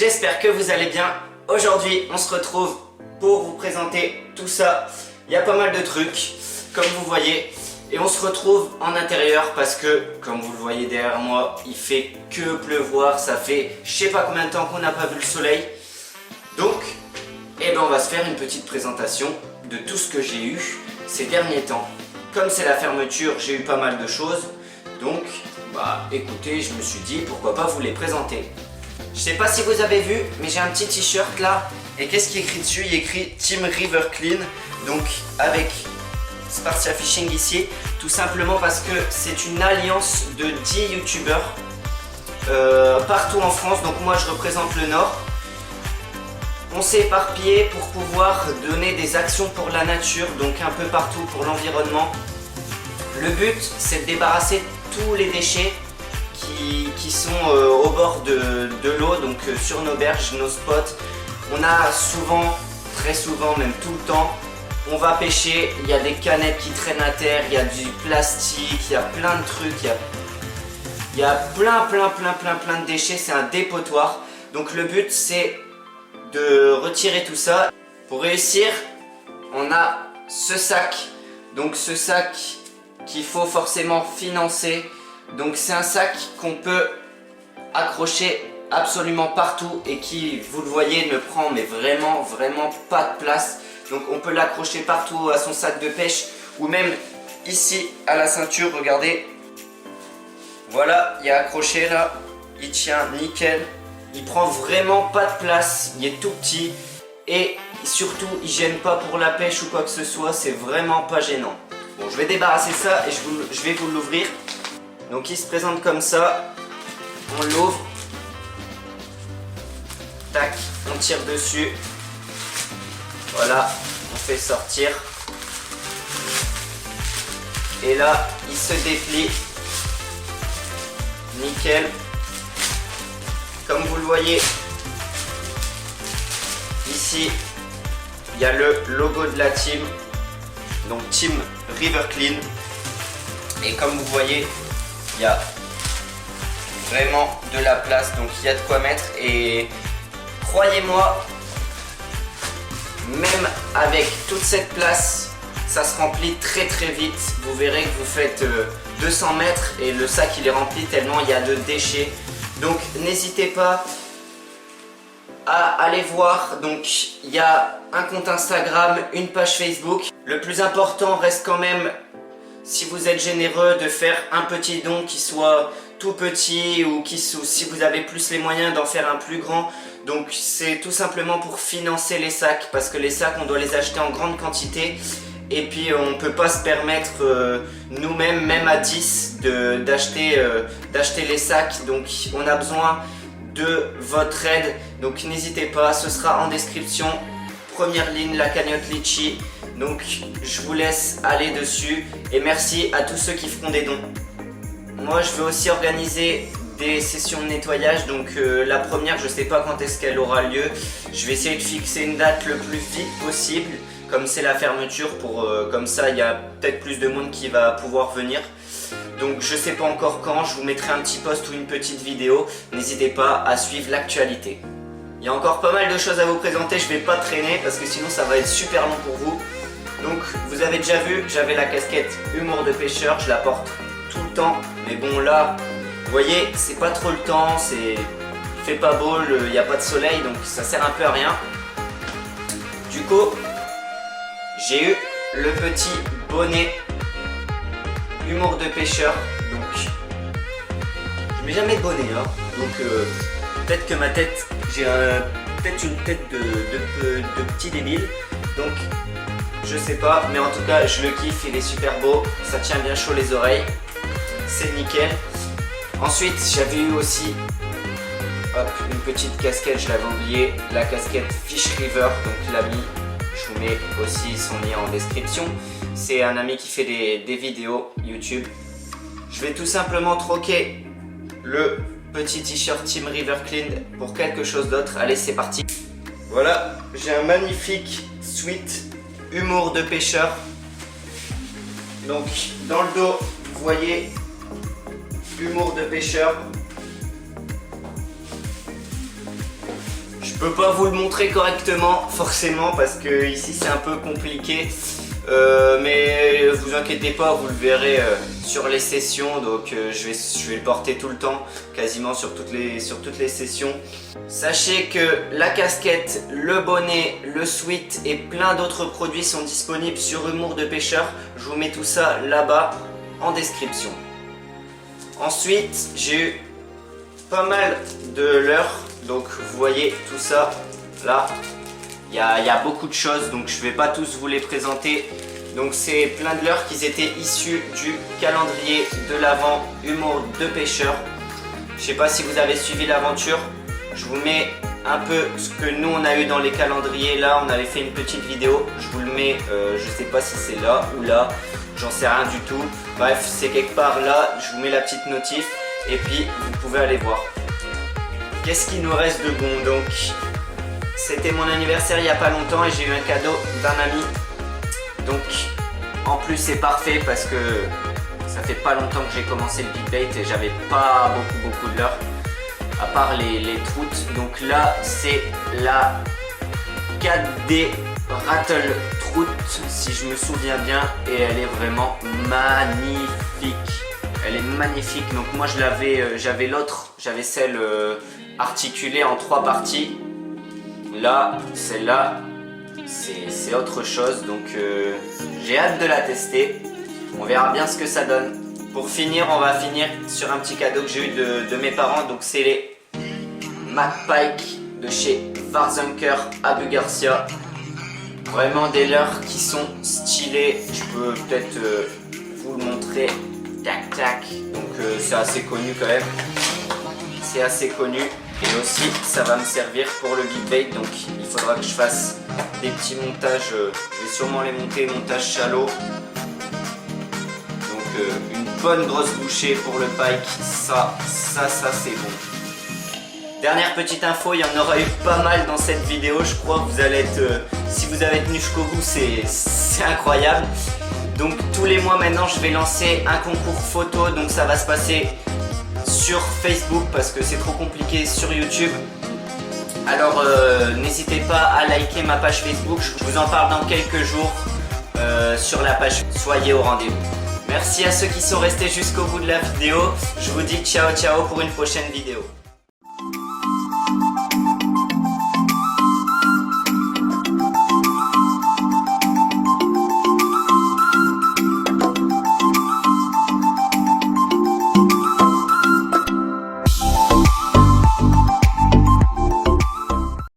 J'espère que vous allez bien. Aujourd'hui, on se retrouve pour vous présenter tout ça. Il y a pas mal de trucs, comme vous voyez. Et on se retrouve en intérieur parce que, comme vous le voyez derrière moi, il fait que pleuvoir. Ça fait je sais pas combien de temps qu'on n'a pas vu le soleil. Donc, on va se faire une petite présentation de tout ce que j'ai eu ces derniers temps. Comme c'est la fermeture, j'ai eu pas mal de choses. Donc, écoutez, je me suis dit pourquoi pas vous les présenter. Je sais pas si vous avez vu, mais j'ai un petit t-shirt là. Et qu'est-ce qui est écrit dessus? Il est écrit Team River Clean. Donc avec Spartia Fishing ici. Tout simplement parce que c'est une alliance de 10 youtubeurs partout en France. Donc moi je représente le Nord. On s'est éparpillé pour pouvoir donner des actions pour la nature. Donc un peu partout pour l'environnement. Le but c'est de débarrasser tous les déchets qui sont au bord de l'eau, donc sur nos berges, nos spots. On a souvent, très souvent, même tout le temps, on va pêcher, il y a des canettes qui traînent à terre, il y a du plastique, il y a plein de trucs, il y a plein de déchets, c'est un dépotoir. Donc le but c'est de retirer tout ça. Pour réussir, on a ce sac, donc ce sac qu'il faut forcément financer. Donc c'est un sac qu'on peut accrocher absolument partout et qui, vous le voyez, ne prend mais vraiment pas de place. Donc on peut l'accrocher partout à son sac de pêche ou même ici à la ceinture, regardez. Voilà, il est accroché là, il tient nickel. Il prend vraiment pas de place, il est tout petit et surtout il gêne pas pour la pêche ou quoi que ce soit, c'est vraiment pas gênant. Bon, je vais débarrasser ça et je vais vous l'ouvrir. Donc il se présente comme ça, on l'ouvre, tac, on tire dessus, voilà, on fait sortir, et là il se déplie, nickel, comme vous le voyez, ici il y a le logo de la team, donc Team River Clean, et comme vous voyez, il y a vraiment de la place, donc il y a de quoi mettre. Et croyez-moi, même avec toute cette place, ça se remplit très vite. Vous verrez que vous faites 200 mètres et le sac il est rempli tellement il y a de déchets. Donc n'hésitez pas à aller voir. Donc il y a un compte Instagram, une page Facebook. Le plus important reste quand même, si vous êtes généreux, de faire un petit don qui soit tout petit ou si vous avez plus les moyens d'en faire un plus grand. Donc c'est tout simplement pour financer les sacs, parce que les sacs on doit les acheter en grande quantité et puis on ne peut pas se permettre nous-mêmes, même à 10, d'acheter les sacs. Donc on a besoin de votre aide, donc n'hésitez pas, ce sera en description. Première ligne, la cagnotte Litchi. Donc je vous laisse aller dessus et merci à tous ceux qui feront des dons. Moi je vais aussi organiser des sessions de nettoyage, donc la première je sais pas quand est-ce qu'elle aura lieu. Je vais essayer de fixer une date le plus vite possible, comme c'est la fermeture, comme ça il y a peut-être plus de monde qui va pouvoir venir. Donc je sais pas encore quand, je vous mettrai un petit post ou une petite vidéo, n'hésitez pas à suivre l'actualité. Il y a encore pas mal de choses à vous présenter, je vais pas traîner parce que sinon ça va être super long pour vous. Donc vous avez déjà vu, j'avais la casquette humour de pêcheur, je la porte tout le temps. Mais bon là, vous voyez, c'est pas trop le temps, il fait pas beau, il n'y a pas de soleil, donc ça sert un peu à rien. Du coup, j'ai eu le petit bonnet humour de pêcheur. Donc, je mets jamais de bonnet hein. Donc peut-être que ma tête, j'ai peut-être une tête de petit débile. Donc je sais pas, mais en tout cas je le kiffe, il est super beau, ça tient bien chaud les oreilles, c'est nickel. Ensuite j'avais eu aussi une petite casquette, je l'avais oublié, la casquette Fish River, donc l'ami, je vous mets aussi son lien en description. C'est un ami qui fait des vidéos YouTube. Je vais tout simplement troquer le petit t-shirt Team River Clean pour quelque chose d'autre. Allez, c'est parti. Voilà, j'ai un magnifique sweat humour de pêcheur. Donc dans le dos, vous voyez humour de pêcheur. peux pas vous le montrer correctement forcément parce que ici c'est un peu compliqué. Mais vous inquiétez pas, vous le verrez sur les sessions, donc je vais le porter tout le temps, quasiment sur toutes les sessions. Sachez que la casquette, le bonnet, le sweat et plein d'autres produits sont disponibles sur Humour de Pêcheur. Je vous mets tout ça là-bas en description. Ensuite, j'ai eu pas mal de leurres, donc vous voyez tout ça là. Il y a beaucoup de choses, donc je ne vais pas tous vous les présenter. Donc c'est plein de leurres qui étaient issus du calendrier de l'Avent Humour de Pêcheur. Je ne sais pas si vous avez suivi l'aventure. Je vous mets un peu ce que nous on a eu dans les calendriers. Là, on avait fait une petite vidéo. Je vous le mets, je ne sais pas si c'est là ou là. J'en sais rien du tout. Bref, c'est quelque part là. Je vous mets la petite notif et puis vous pouvez aller voir. Qu'est-ce qui nous reste de bon donc? C'était mon anniversaire il n'y a pas longtemps et j'ai eu un cadeau d'un ami. Donc en plus c'est parfait parce que ça fait pas longtemps que j'ai commencé le big bait et j'avais pas beaucoup de leurres à part les troutes. Donc là c'est la 4D Rattle Trout si je me souviens bien et elle est vraiment magnifique. Elle est magnifique. Donc moi j'avais l'autre, j'avais celle articulée en 3 parties. Là, celle-là, c'est autre chose, donc j'ai hâte de la tester. On verra bien ce que ça donne. Pour finir, on va finir sur un petit cadeau que j'ai eu de mes parents. Donc c'est les MacPike de chez Warzunker Abu Garcia. Vraiment des leurres qui sont stylés. Je peux peut-être vous le montrer. Tac tac. Donc c'est assez connu quand même. C'est assez connu. Et aussi ça va me servir pour le big bait, donc il faudra que je fasse des petits montages, je vais sûrement les monter, montage shallow. Donc une bonne grosse bouchée pour le pike, ça c'est bon. Dernière petite info, il y en aura eu pas mal dans cette vidéo, je crois que vous allez être, si vous avez tenu jusqu'au bout c'est incroyable. Donc tous les mois maintenant je vais lancer un concours photo, donc ça va se passer sur Facebook parce que c'est trop compliqué sur YouTube. Alors n'hésitez pas à liker ma page Facebook, je vous en parle dans quelques jours sur la page, soyez au rendez-vous. Merci à ceux qui sont restés jusqu'au bout de la vidéo, je vous dis ciao ciao pour une prochaine vidéo.